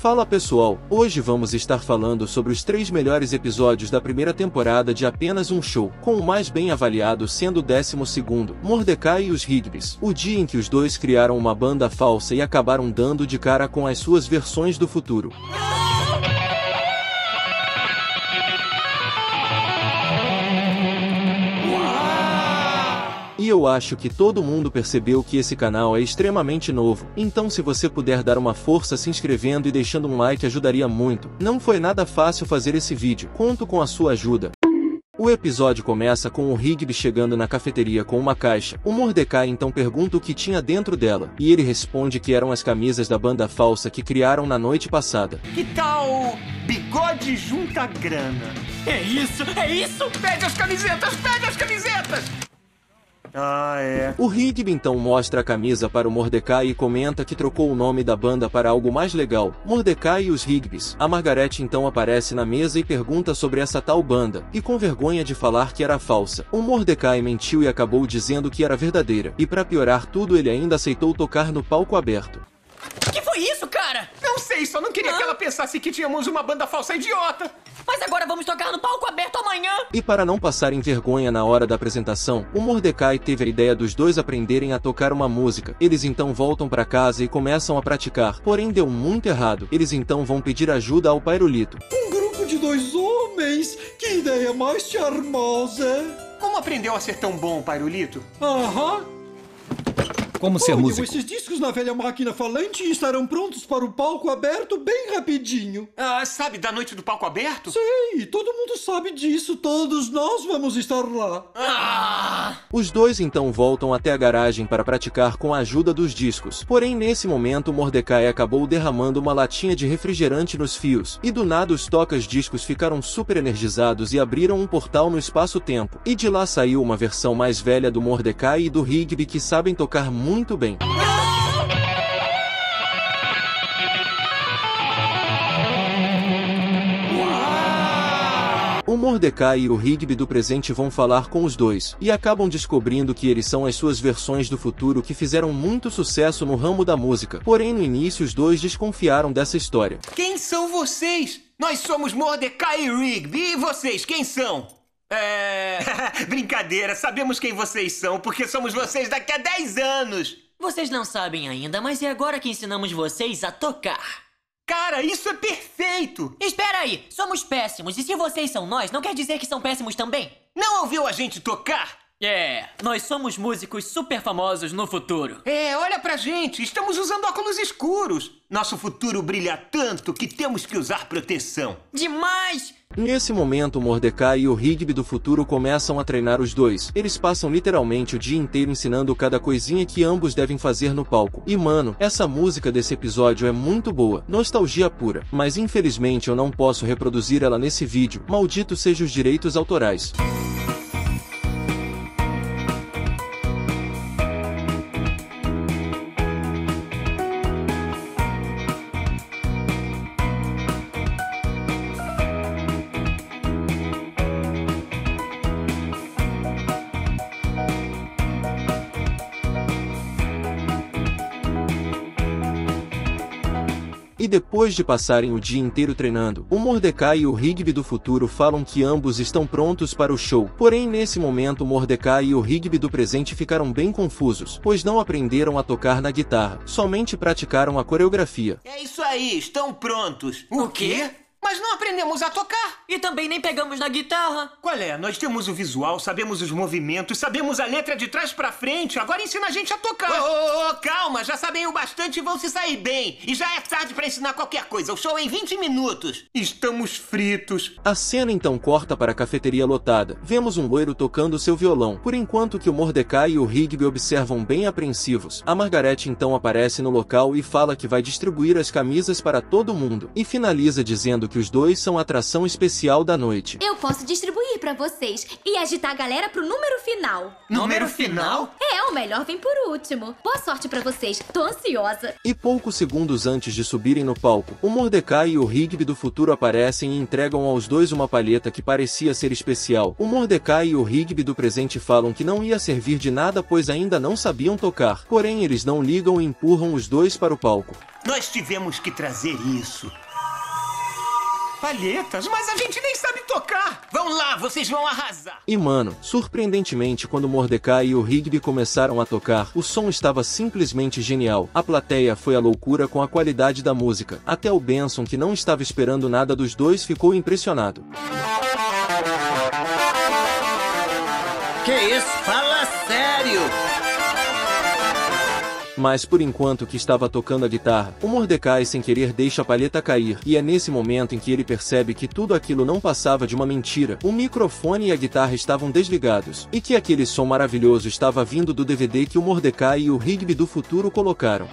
Fala pessoal, hoje vamos estar falando sobre os 3 melhores episódios da primeira temporada de Apenas um Show, com o mais bem avaliado sendo o 12º, Mordecai e os Higgbys, o dia em que os dois criaram uma banda falsa e acabaram dando de cara com as suas versões do futuro. E eu acho que todo mundo percebeu que esse canal é extremamente novo, então se você puder dar uma força se inscrevendo e deixando um like ajudaria muito. Não foi nada fácil fazer esse vídeo, conto com a sua ajuda. O episódio começa com o Higgby chegando na cafeteria com uma caixa. O Mordecai então pergunta o que tinha dentro dela, e ele responde que eram as camisas da banda falsa que criaram na noite passada. Que tal bigode junta grana? É isso, é isso! Pede as camisetas, pede as camisetas! Ah, é. O Higgby então mostra a camisa para o Mordecai e comenta que trocou o nome da banda para algo mais legal, Mordecai e os Higgbys. A Margaret então aparece na mesa e pergunta sobre essa tal banda, e com vergonha de falar que era falsa. O Mordecai mentiu e acabou dizendo que era verdadeira, e para piorar tudo ele ainda aceitou tocar no palco aberto. Que foi isso, cara? Não sei, só não queria que ela pensasse que tínhamos uma banda falsa idiota. Mas agora vamos tocar no palco aberto amanhã! E para não passarem vergonha na hora da apresentação, o Mordecai teve a ideia dos dois aprenderem a tocar uma música. Eles então voltam para casa e começam a praticar, porém deu muito errado. Eles então vão pedir ajuda ao Pairulito. Um grupo de 2 homens? Que ideia mais charmosa! Como aprendeu a ser tão bom, Pairulito? Aham! Como ser músico? Esses discos na velha máquina falante estarão prontos para o palco aberto bem rapidinho. Ah, sabe da noite do palco aberto? Sei, todo mundo sabe disso, todos nós vamos estar lá. Os dois então voltam até a garagem para praticar com a ajuda dos discos. Porém nesse momento Mordecai acabou derramando uma latinha de refrigerante nos fios, e do nada os tocas-discos ficaram super energizados e abriram um portal no espaço-tempo. E de lá saiu uma versão mais velha do Mordecai e do Higgby que sabem tocar muito bem. O Mordecai e o Higgby do presente vão falar com os dois, e acabam descobrindo que eles são as suas versões do futuro que fizeram muito sucesso no ramo da música. Porém no início os dois desconfiaram dessa história. Quem são vocês? Nós somos Mordecai e Higgby, e vocês, quem são? Brincadeira, sabemos quem vocês são, porque somos vocês daqui a 10 anos! Vocês não sabem ainda, mas é agora que ensinamos vocês a tocar. Cara, isso é perfeito! Espera aí, somos péssimos, e se vocês são nós, não quer dizer que são péssimos também? Não ouviu a gente tocar? Nós somos músicos super famosos no futuro. Olha pra gente, estamos usando óculos escuros. Nosso futuro brilha tanto que temos que usar proteção. Demais! Nesse momento, Mordecai e o Higgby do futuro começam a treinar os dois. Eles passam literalmente o dia inteiro ensinando cada coisinha que ambos devem fazer no palco. E mano, essa música desse episódio é muito boa, nostalgia pura. Mas infelizmente eu não posso reproduzir ela nesse vídeo, maldito sejam os direitos autorais. E depois de passarem o dia inteiro treinando, o Mordecai e o Higgby do futuro falam que ambos estão prontos para o show. Porém nesse momento o Mordecai e o Higgby do presente ficaram bem confusos, pois não aprenderam a tocar na guitarra, somente praticaram a coreografia. É isso aí, estão prontos. O quê? Mas não aprendemos a tocar. E também nem pegamos na guitarra. Qual é? Nós temos o visual, sabemos os movimentos, sabemos a letra de trás pra frente. Agora ensina a gente a tocar. Calma, já sabem o bastante e vão se sair bem. E já é tarde pra ensinar qualquer coisa. O show é em 20 minutos. Estamos fritos. A cena então corta para a cafeteria lotada. Vemos um loiro tocando seu violão, por enquanto que o Mordecai e o Higgby observam bem apreensivos. A Margaret então aparece no local e fala que vai distribuir as camisas para todo mundo. E finaliza dizendo que que os dois são a atração especial da noite. Eu posso distribuir pra vocês e agitar a galera pro número final. Número final? O melhor vem por último. Boa sorte pra vocês, tô ansiosa. E poucos segundos antes de subirem no palco, o Mordecai e o Rigby do futuro aparecem e entregam aos dois uma palheta que parecia ser especial. O Mordecai e o Rigby do presente falam que não ia servir de nada pois ainda não sabiam tocar. Porém eles não ligam e empurram os dois para o palco. Nós tivemos que trazer isso. Palhetas? Mas a gente nem sabe tocar! Vão lá, vocês vão arrasar! E mano, surpreendentemente quando Mordecai e o Rigby começaram a tocar, o som estava simplesmente genial. A plateia foi à loucura com a qualidade da música. Até o Benson, que não estava esperando nada dos dois, ficou impressionado. Que isso? Fala sério! Mas por enquanto que estava tocando a guitarra, o Mordecai sem querer deixa a palheta cair, e é nesse momento em que ele percebe que tudo aquilo não passava de uma mentira. O microfone e a guitarra estavam desligados, e que aquele som maravilhoso estava vindo do DVD que o Mordecai e o Rigby do futuro colocaram.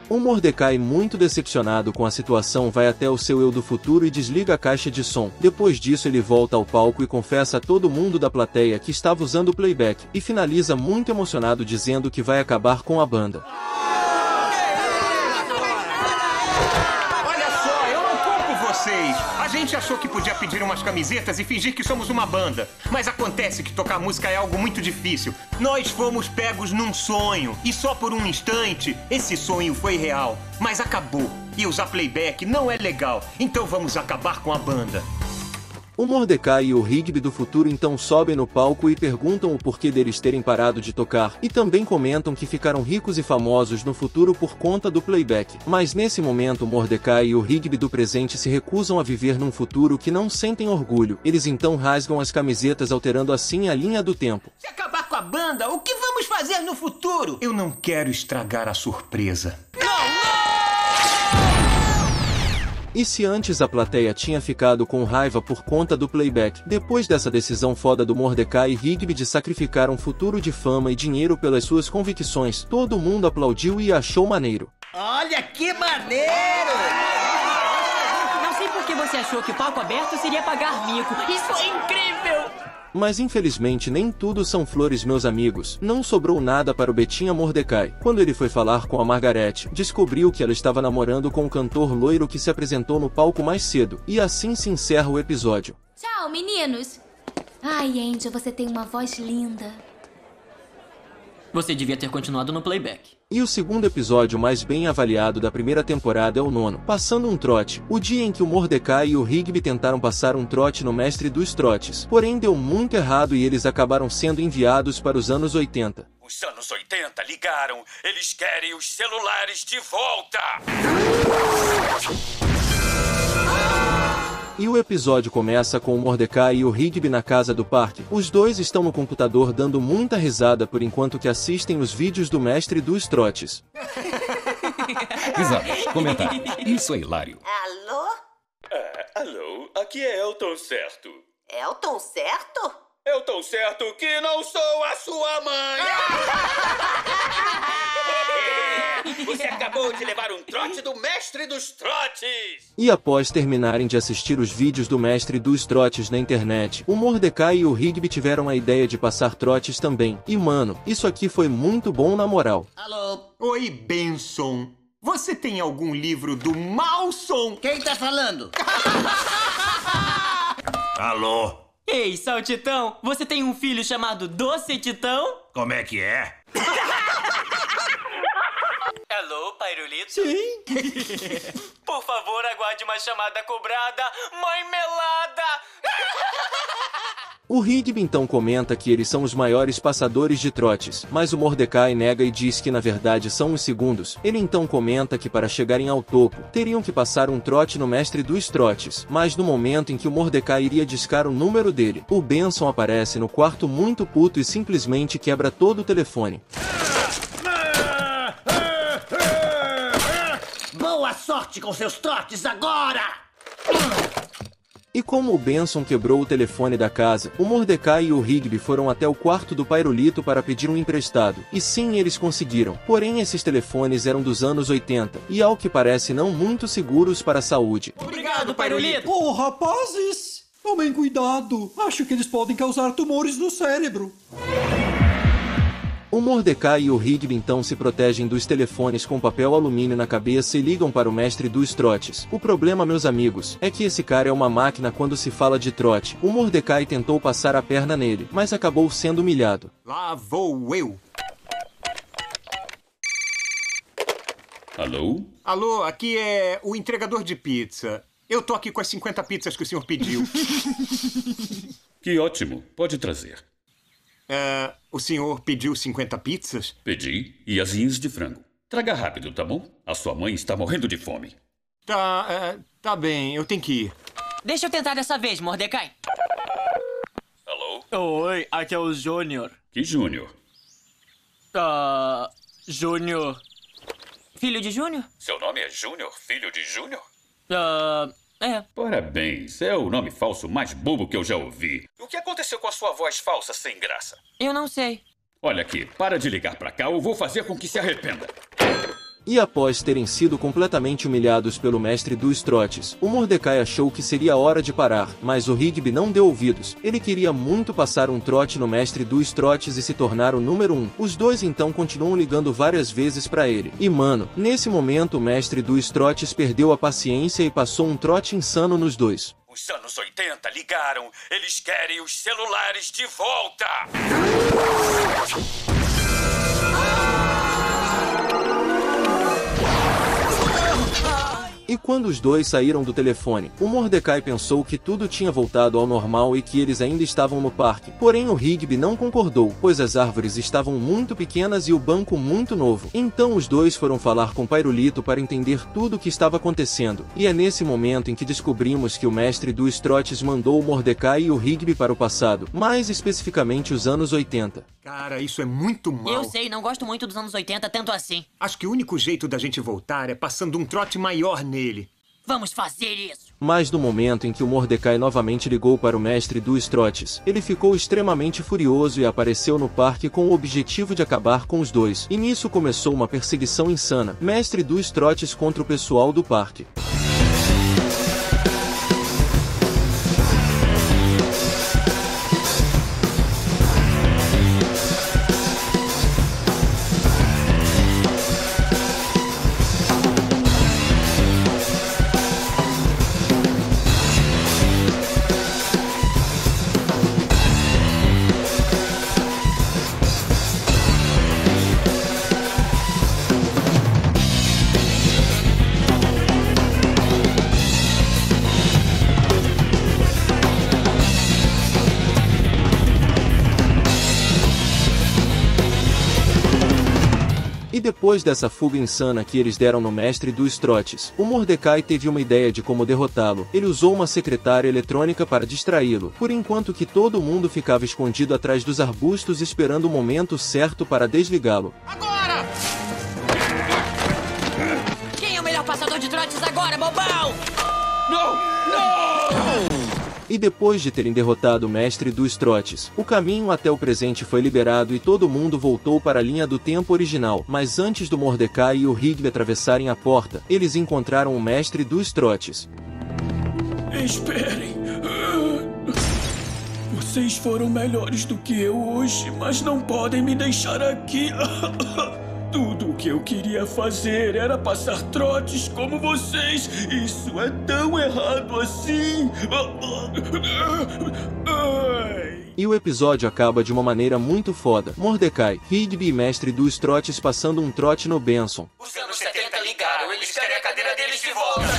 O Mordecai, muito decepcionado com a situação, vai até o seu eu do futuro e desliga a caixa de som. Depois disso ele volta ao palco e confessa a todo mundo da plateia que estava usando o playback, e finaliza muito emocionado dizendo que vai acabar com a banda. Olha só, eu não culpo vocês. A gente achou que podia pedir umas camisetas e fingir que somos uma banda. Mas acontece que tocar música é algo muito difícil. Nós fomos pegos num sonho. E só por um instante, esse sonho foi real. Mas acabou. E usar playback não é legal. Então vamos acabar com a banda. O Mordecai e o Rigby do futuro então sobem no palco e perguntam o porquê deles terem parado de tocar, e também comentam que ficaram ricos e famosos no futuro por conta do playback. Mas nesse momento o Mordecai e o Rigby do presente se recusam a viver num futuro que não sentem orgulho. Eles então rasgam as camisetas, alterando assim a linha do tempo. Se acabar com a banda, o que vamos fazer no futuro? Eu não quero estragar a surpresa. E se antes a plateia tinha ficado com raiva por conta do playback, depois dessa decisão foda do Mordecai e Rigby de sacrificar um futuro de fama e dinheiro pelas suas convicções, todo mundo aplaudiu e achou maneiro. Olha que maneiro! Não sei por que você achou que o palco aberto seria pagar mico. Isso é incrível! Mas infelizmente nem tudo são flores, meus amigos. Não sobrou nada para o Betinha Mordecai. Quando ele foi falar com a Margarete, descobriu que ela estava namorando com o cantor loiro que se apresentou no palco mais cedo. E assim se encerra o episódio. Tchau, meninos. Ai, Angel, você tem uma voz linda. Você devia ter continuado no playback. E o segundo episódio mais bem avaliado da primeira temporada é o 9º, Passando um Trote, o dia em que o Mordecai e o Rigby tentaram passar um trote no Mestre dos Trotes. Porém deu muito errado e eles acabaram sendo enviados para os anos 80. Os anos 80 ligaram, eles querem os celulares de volta! E o episódio começa com o Mordecai e o Rigby na casa do parque. Os dois estão no computador dando muita risada por enquanto que assistem os vídeos do Mestre dos Trotes. Risadas, comentário. Isso é hilário. Alô? Alô, aqui é Elton Certo. Elton Certo? Elton Certo que não sou a sua mãe! Você acabou de levar um trote do Mestre dos Trotes! E após terminarem de assistir os vídeos do Mestre dos Trotes na internet, o Mordecai e o Rigby tiveram a ideia de passar trotes também. E mano, isso aqui foi muito bom na moral. Alô? Oi, Benson. Você tem algum livro do Malson? Quem tá falando? Alô? Ei, Saltitão, você tem um filho chamado Doce Titão? Como é que é? Alô, Pairulito? Sim. Por favor, aguarde uma chamada cobrada, Mãe Melada! O Rigby então comenta que eles são os maiores passadores de trotes, mas o Mordecai nega e diz que na verdade são os segundos. Ele então comenta que para chegarem ao topo, teriam que passar um trote no Mestre dos Trotes, mas no momento em que o Mordecai iria discar o número dele, o Benson aparece no quarto muito puto e simplesmente quebra todo o telefone. Boa sorte com seus trotes agora! E E como o Benson quebrou o telefone da casa, o Mordecai e o Rigby foram até o quarto do Pairulito para pedir um emprestado. E sim, eles conseguiram. Porém, esses telefones eram dos anos 80, e ao que parece não muito seguros para a saúde. Obrigado, Pairulito. Oh, rapazes! Tomem cuidado. Acho que eles podem causar tumores no cérebro. O Mordecai e o Rigby então se protegem dos telefones com papel alumínio na cabeça e ligam para o mestre dos trotes. O problema, meus amigos, é que esse cara é uma máquina quando se fala de trote. O Mordecai tentou passar a perna nele, mas acabou sendo humilhado. Lá vou eu. Alô? Alô, aqui é o entregador de pizza. Eu tô aqui com as 50 pizzas que o senhor pediu. Que ótimo. Pode trazer. O senhor pediu 50 pizzas? Pedi e asinhos de frango. Traga rápido, tá bom? A sua mãe está morrendo de fome. Tá bem, eu tenho que ir. Deixa eu tentar dessa vez, Mordecai. Alô? Oi, aqui é o Júnior. Que Júnior? Júnior. Filho de Júnior? Seu nome é Júnior, filho de Júnior? É. Parabéns, é o nome falso mais bobo que eu já ouvi. O que aconteceu com a sua voz falsa sem graça? Eu não sei. Olha aqui, para de ligar pra cá ou vou fazer com que se arrependa. E após terem sido completamente humilhados pelo mestre dos trotes, o Mordecai achou que seria hora de parar, mas o Rigby não deu ouvidos. Ele queria muito passar um trote no mestre dos trotes e se tornar o número 1. Os dois então continuam ligando várias vezes pra ele. E mano, nesse momento o mestre dos trotes perdeu a paciência e passou um trote insano nos dois. Os anos 80 ligaram, eles querem os celulares de volta! E quando os dois saíram do telefone, o Mordecai pensou que tudo tinha voltado ao normal e que eles ainda estavam no parque. Porém o Rigby não concordou, pois as árvores estavam muito pequenas e o banco muito novo. Então os dois foram falar com Pairulito para entender tudo o que estava acontecendo. E é nesse momento em que descobrimos que o mestre dos trotes mandou o Mordecai e o Rigby para o passado, mais especificamente os anos 80. Cara, isso é muito mal. Eu sei, não gosto muito dos anos 80 tanto assim. Acho que o único jeito da gente voltar é passando um trote maior nele. Vamos fazer isso! Mas no momento em que o Mordecai novamente ligou para o mestre dos trotes, ele ficou extremamente furioso e apareceu no parque com o objetivo de acabar com os dois. E nisso começou uma perseguição insana, mestre dos trotes contra o pessoal do parque. E depois dessa fuga insana que eles deram no mestre dos trotes, o Mordecai teve uma ideia de como derrotá-lo. Ele usou uma secretária eletrônica para distraí-lo, por enquanto que todo mundo ficava escondido atrás dos arbustos esperando o momento certo para desligá-lo. Agora! Quem é o melhor passador de trotes agora, bobão? E depois de terem derrotado o mestre dos trotes, o caminho até o presente foi liberado e todo mundo voltou para a linha do tempo original. Mas antes do Mordecai e o Rigby atravessarem a porta, eles encontraram o mestre dos trotes. Esperem. Vocês foram melhores do que eu hoje, mas não podem me deixar aqui. Tudo o que eu queria fazer era passar trotes como vocês. Isso é tão errado assim. E o episódio acaba de uma maneira muito foda. Mordecai, Rigby e mestre dos trotes passando um trote no Benson. Os anos 70 ligaram, eles querem a cadeira deles de volta.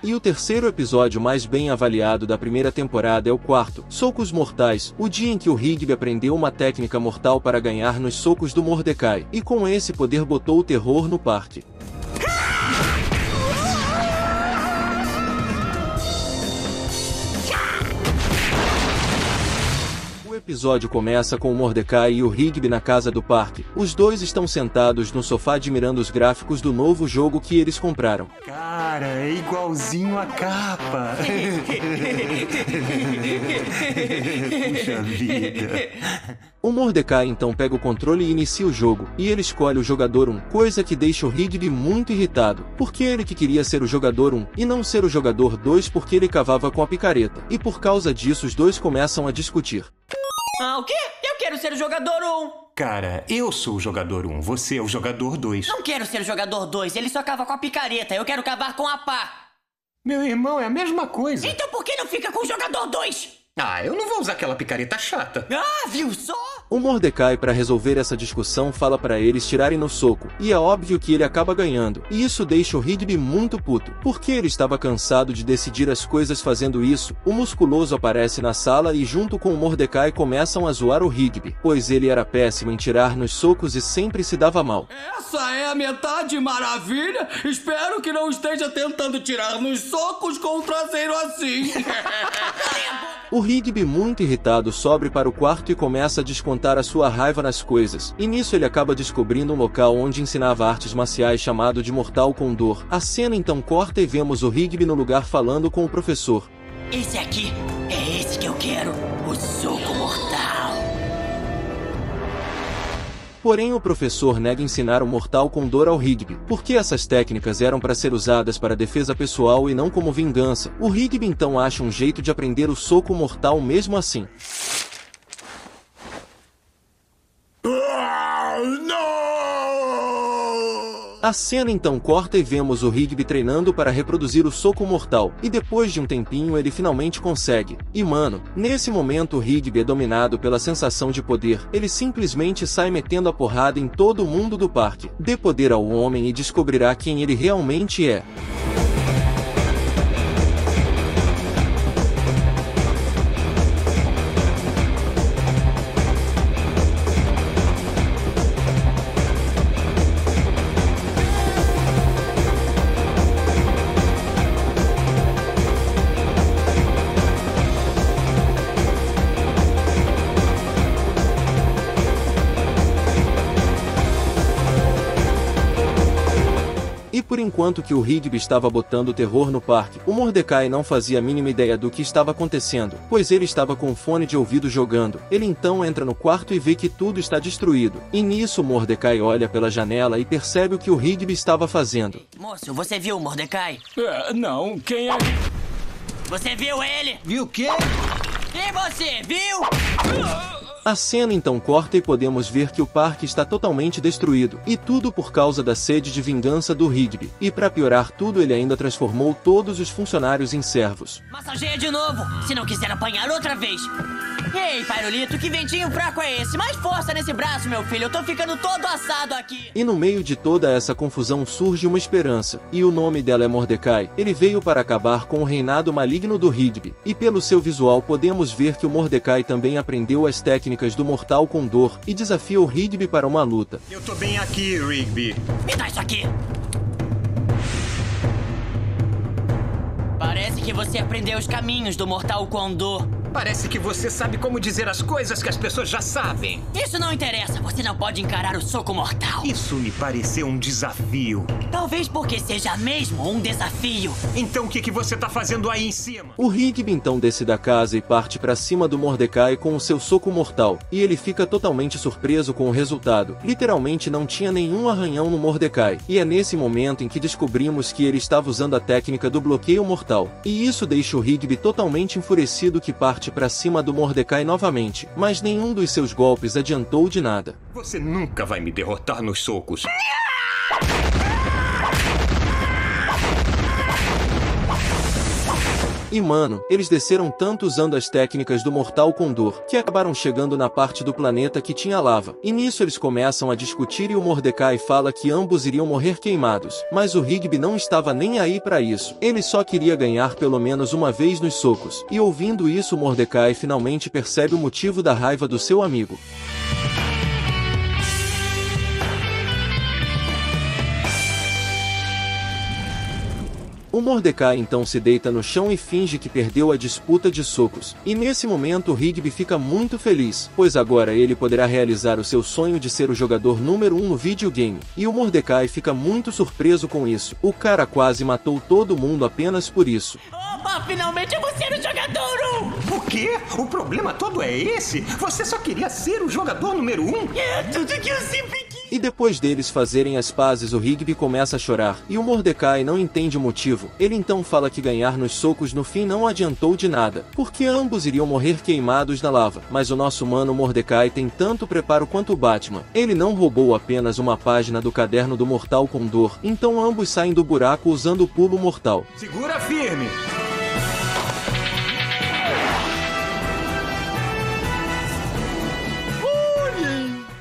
E o terceiro episódio mais bem avaliado da primeira temporada é o quarto, Socos Mortais, o dia em que o Rigby aprendeu uma técnica mortal para ganhar nos socos do Mordecai, e com esse poder botou o terror no parque. O episódio começa com o Mordecai e o Rigby na casa do parque. Os dois estão sentados no sofá admirando os gráficos do novo jogo que eles compraram. Cara, é igualzinho a capa. Puxa vida. O Mordecai então pega o controle e inicia o jogo, e ele escolhe o jogador 1, coisa que deixa o Rigby muito irritado, porque ele que queria ser o jogador 1, e não ser o jogador 2 porque ele cavava com a picareta, e por causa disso os dois começam a discutir. Ah, o quê? Eu quero ser o jogador 1. Cara, eu sou o jogador 1, você é o jogador 2. Não quero ser o jogador 2, ele só cava com a picareta, eu quero cavar com a pá. Meu irmão, é a mesma coisa. Então por que não fica com o jogador 2? Ah, eu não vou usar aquela picareta chata. Ah, viu só? O Mordecai, para resolver essa discussão, fala para eles tirarem no soco, e é óbvio que ele acaba ganhando, e isso deixa o Rigby muito puto, porque ele estava cansado de decidir as coisas fazendo isso. O Musculoso aparece na sala e junto com o Mordecai começam a zoar o Rigby, pois ele era péssimo em tirar nos socos e sempre se dava mal. Essa é a metade maravilha? Espero que não esteja tentando tirar nos socos com o traseiro assim. O Rigby, muito irritado, sobe para o quarto e começa a descontar a sua raiva nas coisas. E nisso ele acaba descobrindo um local onde ensinava artes marciais chamado de Mortal Condor. A cena então corta e vemos o Rigby no lugar falando com o professor. Esse aqui, é esse que eu quero, o soco mortal. Porém o professor nega ensinar o Mortal Condor ao Rigby, porque essas técnicas eram para ser usadas para defesa pessoal e não como vingança. O Rigby então acha um jeito de aprender o soco mortal mesmo assim. A cena então corta e vemos o Rigby treinando para reproduzir o soco mortal, e depois de um tempinho ele finalmente consegue. E mano, nesse momento o Rigby é dominado pela sensação de poder, ele simplesmente sai metendo a porrada em todo mundo do parque. Dê poder ao homem e descobrirá quem ele realmente é. E por enquanto que o Rigby estava botando terror no parque, o Mordecai não fazia a mínima ideia do que estava acontecendo, pois ele estava com fone de ouvido jogando. Ele então entra no quarto e vê que tudo está destruído. E nisso o Mordecai olha pela janela e percebe o que o Rigby estava fazendo. Moço, você viu o Mordecai? Não, quem é? Você viu ele? Viu o quê? E você, viu? A cena então corta e podemos ver que o parque está totalmente destruído, e tudo por causa da sede de vingança do Rigby. E para piorar tudo ele ainda transformou todos os funcionários em servos. Massageia de novo, se não quiser apanhar outra vez. Ei, Pairulito, que ventinho fraco é esse? Mais força nesse braço, meu filho, eu tô ficando todo assado aqui. E no meio de toda essa confusão surge uma esperança, e o nome dela é Mordecai. Ele veio para acabar com o reinado maligno do Rigby, e pelo seu visual podemos ver que o Mordecai também aprendeu as técnicas do Mortal Condor, e desafia o Rigby para uma luta. Eu tô bem aqui, Rigby. Me dá isso aqui. Parece que você aprendeu os caminhos do Mortal Condor. Parece que você sabe como dizer as coisas que as pessoas já sabem. Isso não interessa, você não pode encarar o soco mortal. Isso me pareceu um desafio. Talvez porque seja mesmo um desafio. Então o que você tá fazendo aí em cima? O Rigby então desce da casa e parte para cima do Mordecai com o seu soco mortal, e ele fica totalmente surpreso com o resultado. Literalmente não tinha nenhum arranhão no Mordecai, e é nesse momento em que descobrimos que ele estava usando a técnica do bloqueio mortal. E isso deixa o Rigby totalmente enfurecido, que parte para cima do Mordecai novamente, mas nenhum dos seus golpes adiantou de nada. Você nunca vai me derrotar nos socos. E mano, eles desceram tanto usando as técnicas do Mortal Condor, que acabaram chegando na parte do planeta que tinha lava. E nisso eles começam a discutir e o Mordecai fala que ambos iriam morrer queimados. Mas o Rigby não estava nem aí para isso. Ele só queria ganhar pelo menos uma vez nos socos. E ouvindo isso o Mordecai finalmente percebe o motivo da raiva do seu amigo. O Mordecai então se deita no chão e finge que perdeu a disputa de socos. E nesse momento o Rigby fica muito feliz, pois agora ele poderá realizar o seu sonho de ser o jogador número 1 no videogame. E o Mordecai fica muito surpreso com isso. O cara quase matou todo mundo apenas por isso. Opa, finalmente eu vou ser o jogador 1! O quê? O problema todo é esse? Você só queria ser o jogador número 1? É tudo que eu sempre quis! E depois deles fazerem as pazes, o Rigby começa a chorar, e o Mordecai não entende o motivo. Ele então fala que ganhar nos socos no fim não adiantou de nada, porque ambos iriam morrer queimados na lava. Mas o nosso mano Mordecai tem tanto preparo quanto o Batman. Ele não roubou apenas uma página do caderno do Mortal com dor, então ambos saem do buraco usando o pulo mortal. Segura firme!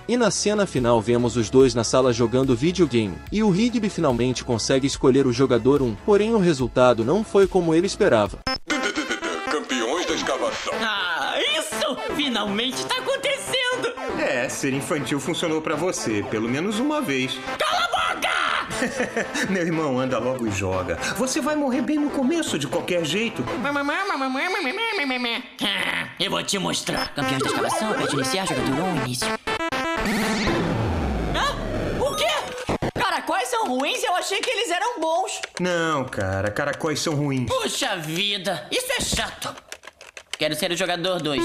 E na cena final vemos os dois na sala jogando videogame, e o Rigby finalmente consegue escolher o jogador 1, porém o resultado não foi como ele esperava. Campeões da escavação. Ah, isso finalmente tá acontecendo! É, ser infantil funcionou pra você, pelo menos uma vez. Cala a boca! Meu irmão, anda logo e joga. Você vai morrer bem no começo, de qualquer jeito. Eu vou te mostrar. Campeões da escavação, pra te iniciar, jogador 1, início. O quê? Caracóis são ruins? Eu achei que eles eram bons. Não, cara, caracóis são ruins. Puxa vida, isso é chato. Quero ser o jogador 2.